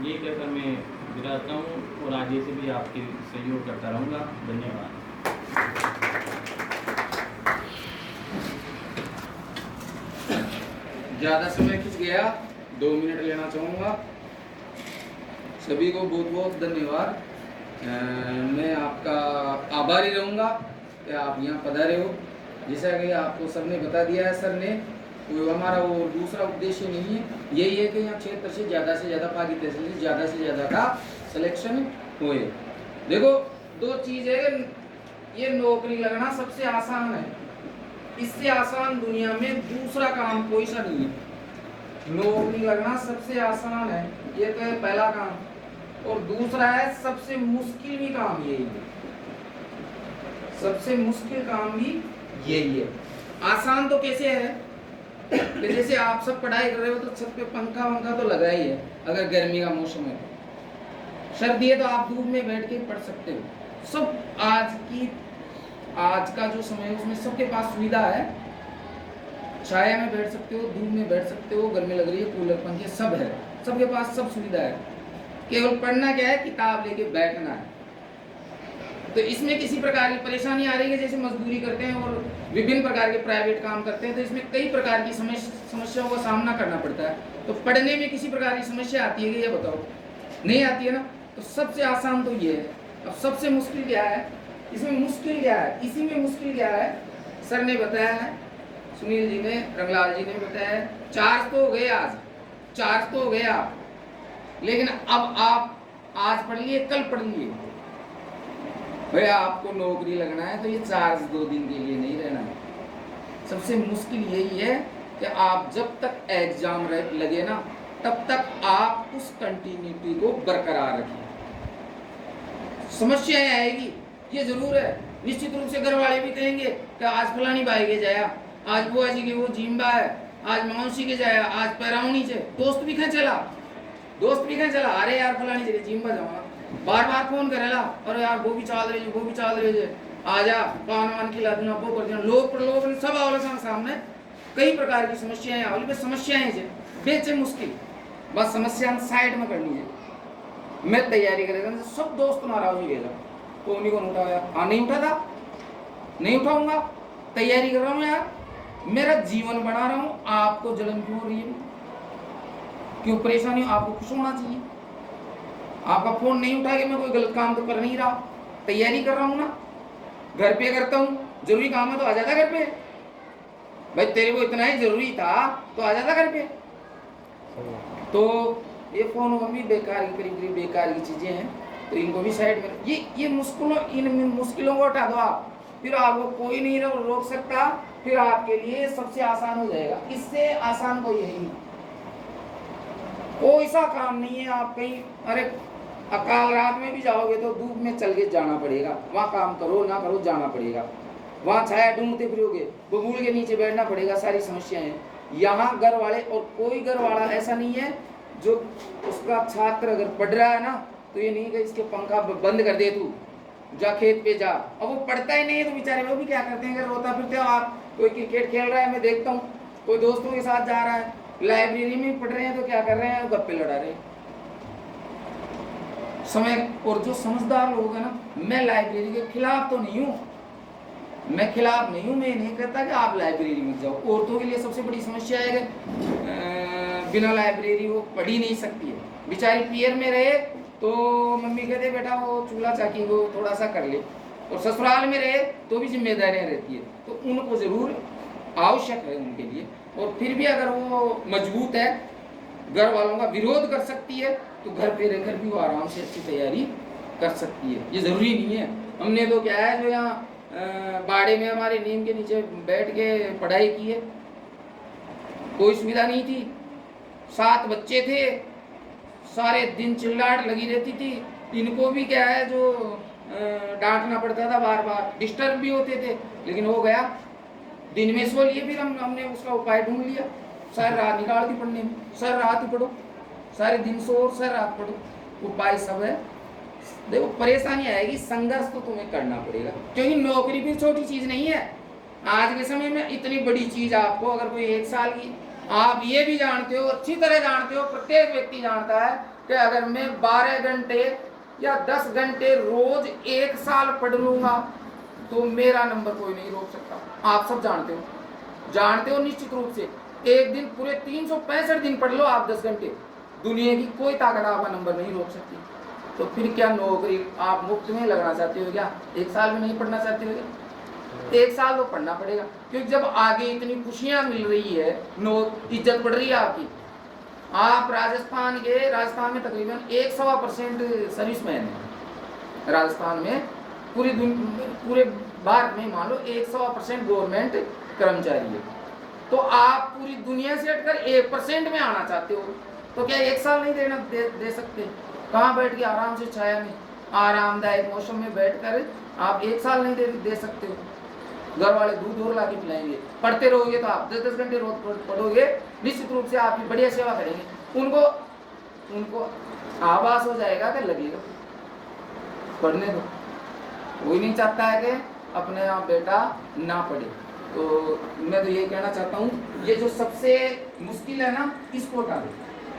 ये कहकर मैं विराजता हूँ और आगे से भी आपके सहयोग करता रहूँगा। धन्यवाद। ज़्यादा समय खिंच गया, 2 मिनट लेना चाहूँगा। सभी को बहुत बहुत धन्यवाद। मैं आपका आभारी रहूँगा कि आप यहाँ पधारे हो। जैसा कि आपको सर ने बता दिया है, सर ने, तो हमारा वो दूसरा उद्देश्य नहीं है, यही है कि यहाँ क्षेत्र से ज़्यादा पागी तहसील से ज़्यादा का सिलेक्शन होए। देखो, 2 चीज़ है, ये नौकरी लगना सबसे आसान है, इससे आसान दुनिया में दूसरा काम कोई सा नहीं है। नौकरी लगना सबसे आसान है, ये तो है पहला काम। और दूसरा है सबसे मुश्किल भी काम यही है, सबसे मुश्किल काम भी यही है। आसान तो कैसे है कि जैसे आप सब पढ़ाई कर रहे हो तो छत पे पंखा वंखा तो लगा ही है, अगर गर्मी का मौसम है। सर्दी है तो आप धूप में बैठ के पढ़ सकते हो। सब आज का जो समय है उसमें सबके पास सुविधा है, छाया में बैठ सकते हो, धूप में बैठ सकते हो, गर्मी लग रही है, कूलर पंखे सब है, सबके पास सब सुविधा है। केवल पढ़ना क्या है, किताब लेके बैठना है। तो इसमें किसी प्रकार की परेशानी आ रही है, जैसे मजदूरी करते हैं और विभिन्न प्रकार के प्राइवेट काम करते हैं, तो इसमें कई प्रकार की समस्याओं का सामना करना पड़ता है। तो पढ़ने में किसी प्रकार की समस्या आती है कि ये बताओ? नहीं आती है ना। तो सबसे आसान तो ये है। अब सबसे मुश्किल क्या है, इसमें मुश्किल क्या है, इसी में मुश्किल क्या है, सर ने बताया है, सुनील जी ने, रंगलाल जी ने बताया है। चार्ज तो हो गए, आज चार्ज तो हो गया, लेकिन अब आप आज पढ़ लिए, कल पढ़ लिए, भैया आपको नौकरी लगना है तो ये चार्ज 2 दिन के लिए नहीं रहना है। सबसे मुश्किल यही है कि आप जब तक एग्जाम लगे ना, तब तक आप उस कंटिन्यूटी को बरकरार रखें। समस्याएं आएगी, ये जरूर है, निश्चित रूप से घर वाले भी कहेंगे कि आज फलानी बाई के जाया, आज बुआ जी की वो जिम्बा है, आज मौसी के जाया, आज पैरावनी से दोस्त भी चला, अरे यार फलानी जगह जिम्बा जाऊंगा, बार फोन करेला, अरे यार वो भी चाल रहे आजा, पान वान खिला दूंगा, वो कर देना, लोग सब आवले सामने कई प्रकार की समस्याएं आवली। समस्याएं से बेचे मुश्किल, बस समस्या साइड में करनी है। मैं तैयारी करेगा, सब दोस्त नाराज हो गया, कौन ही कौन उठाया, हाँ नहीं उठा था, नहीं उठाऊंगा, तैयारी कर रहा हूँ यार, मेरा जीवन बना रहा हूँ, आपको जलन क्यों हो रही है, क्यों परेशानी, आपको खुश होना चाहिए। आपका फोन नहीं उठा के मैं कोई गलत काम तो कर नहीं रहा, तैयारी कर रहा हूँ ना, घर पे करता हूँ, जरूरी काम है तो आ जाता घर पे, भाई तेरे को इतना ही जरूरी था तो आ जाता घर पे। तो ये फोन और भी बेकार की करीब बेकार की चीजें हैं, तो इनको भी साइड में, ये इन मुश्किलों को हटा दो आप, फिर आपको कोई नहीं रोक सकता, फिर आपके लिए सबसे आसान हो जाएगा। इससे आसान कोई है ही नहीं, कोई सा काम नहीं है। आप कहीं, अरे अकाल रात में भी जाओगे तो धूप में चल के जाना पड़ेगा, वहाँ काम करो ना करो जाना पड़ेगा, वहाँ छाया ढूंढते फिरोगे, बबूल के नीचे बैठना पड़ेगा, सारी समस्याएं। यहाँ घर वाले, और कोई घर वाला ऐसा नहीं है जो उसका छात्र अगर पढ़ रहा है ना, तो ये नहीं कि इसके पंखा बंद कर दे, तू जा खेत पे जा। अब वो पढ़ता ही नहीं है तो बेचारे वो भी क्या करते हैं, अगर रोता फिरते हो आप, कोई क्रिकेट खेल रहा है मैं देखता हूँ, कोई दोस्तों के साथ जा रहा है, लाइब्रेरी में पढ़ रहे हैं तो क्या कर रहे हैं, गप्पे लड़ा रहे हैं समय। और जो समझदार लोग हैं ना, मैं लाइब्रेरी के खिलाफ तो नहीं हूँ, मैं नहीं कहता कि आप लाइब्रेरी में जाओ। औरतों के लिए सबसे बड़ी समस्या है कि बिना लाइब्रेरी वो पढ़ ही नहीं सकती है, बेचारी पियर में रहे तो मम्मी कहते बेटा वो चूल्हा चाकी वो थोड़ा सा कर ले, और ससुराल में रहे तो भी जिम्मेदारियां रहती है, तो उनको जरूर आवश्यक है उनके लिए। और फिर भी अगर वो मजबूत है, घर वालों का विरोध कर सकती है, तो घर पे रहकर भी वो आराम से अच्छी तैयारी कर सकती है। ये जरूरी नहीं है, हमने तो क्या है जो यहाँ बाड़े में हमारे नीम के नीचे बैठ के पढ़ाई की है, कोई सुविधा नहीं थी, 7 बच्चे थे, सारे दिन चिल्लाहट लगी रहती थी, इनको भी क्या है जो डांटना पड़ता था, बार बार डिस्टर्ब भी होते थे, लेकिन हो गया, दिन में सो लिए, फिर हमने उसका उपाय ढूंढ लिया, सारी रात निकाल दी पढ़ने में, सारी रात ही पढ़ो, सारे दिन सो और सारी रात पढ़ो, उपाय सब है। देखो परेशानी आएगी, संघर्ष तो तुम्हें करना पड़ेगा, क्योंकि नौकरी भी छोटी चीज नहीं है। आज के समय में इतनी बड़ी चीज आपको, अगर कोई 1 साल की, आप ये भी जानते हो, अच्छी तरह जानते हो, प्रत्येक व्यक्ति जानता है कि अगर मैं 12 घंटे या 10 घंटे रोज 1 साल पढ़ लूंगा तो मेरा नंबर कोई नहीं रोक सकता। आप सब जानते हो निश्चित रूप से। एक दिन पूरे 365 दिन पढ़ लो आप 10 घंटे, दुनिया की कोई ताकत आपका नंबर नहीं रोक सकती। तो फिर क्या नौकरी आप मुफ्त में लगना चाहते हो क्या? 1 साल में नहीं पढ़ना चाहते हो क्या? 1 साल तो पढ़ना पड़ेगा, क्योंकि जब आगे इतनी खुशियां मिल रही है, इज्जत बढ़ रही है आपकी। आप राजस्थान में तकरीबन 1.25% सर्विसमैन है। राजस्थान में पूरे भारत में मान लो 1.25% गवर्नमेंट कर्मचारी है। तो आप पूरी दुनिया से हटकर 1% में आना चाहते हो, तो क्या 1 साल नहीं दे सकते? कहाँ बैठ के आराम से छाया में आरामदायक मौसम में बैठकर आप 1 साल नहीं दे सकते हो? घर वाले दूध और ला के पिलाएंगे, पढ़ते रहोगे तो आप 10-10 घंटे रोज पढ़ोगे, निश्चित रूप से आपकी बढ़िया सेवा करेंगे। उनको आभास हो जाएगा कि लगेगा पढ़ने दो। कोई नहीं चाहता है कि अपने आप बेटा ना पढ़े। तो मैं तो ये कहना चाहता हूँ, ये जो सबसे मुश्किल है ना, इसको हटा दो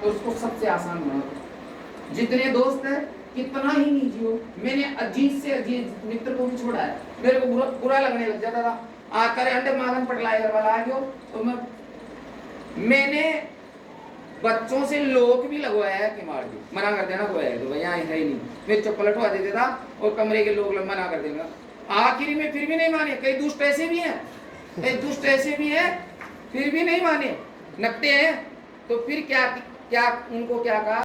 और उसको सबसे आसान बना दो। जितने दोस्त हैं कितना ही नहीं जियो। मैंने अजीज से अजीज मित्र को भी छोड़ा है, मेरे को बुरा लगने लग जाता था। आकर अंडे मागन पटलाए घर वाला आ गयो तो मैंने बच्चों से लोक भी लगवाया है कि मार दी, मना कर देना कोई है तो भाई यहाँ है ही नहीं, मेरे चप्पल हटवा देता था और कमरे के लोग मना कर देंगे। आखिरी में फिर भी नहीं माने। कई दुष्ट ऐसे भी हैं, फिर भी नहीं माने, नकटे हैं। तो फिर क्या उनको क्या कहा?